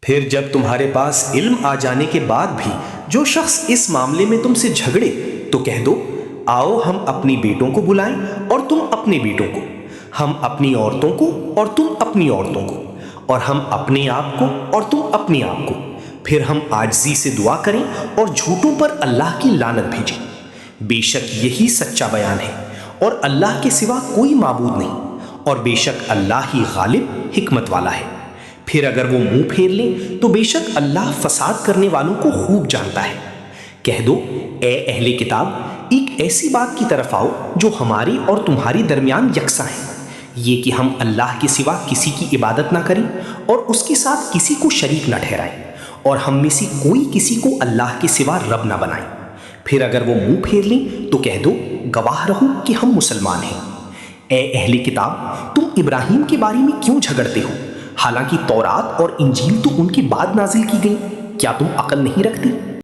پھر جب تمہارے پاس علم آ جانے کے بعد بھی جو شخص اس معاملے میں تم سے جھگڑے تو کہہ دو آؤ ہم اپنی بیٹوں کو بلائیں اور تم اپنے بیٹوں کو، ہم اپنی عورتوں کو اور تم اپنی عورتوں کو، اور ہم اپنے آپ کو اور تم اپنے آپ کو، پھر ہم عاجزی سے دعا کریں اور جھوٹوں پر اللہ کی لعنت بھیجیں۔ بے شک یہی سچا بیان ہے اور اللہ کے سوا کوئی معبود نہیں، اور بے شک اللہ ہی غالب حکمت والا ہے۔ پھر اگر وہ منہ پھیر لیں تو بے شک اللہ فساد کرنے والوں کو خوب جانتا ہے۔ کہہ دو اے اہل کتاب، ایک ایسی بات کی طرف آؤ جو ہماری اور تمہاری درمیان یکساں ہے، یہ کہ ہم اللہ کے سوا کسی کی عبادت نہ کریں اور اس کے ساتھ کسی کو شریک نہ ٹھہرائیں، اور ہم میں سے کوئی کسی کو اللہ کے سوا رب نہ بنائیں۔ پھر اگر وہ منہ پھیر لیں تو کہہ دو گواہ رہو کہ ہم مسلمان ہیں۔ اے اہل کتاب، تم ابراہیم کے بارے میں کیوں جھگڑتے ہو حالانکہ تورات اور انجیل تو ان کے بعد نازل کی گئی؟ کیا تم عقل نہیں رکھتے؟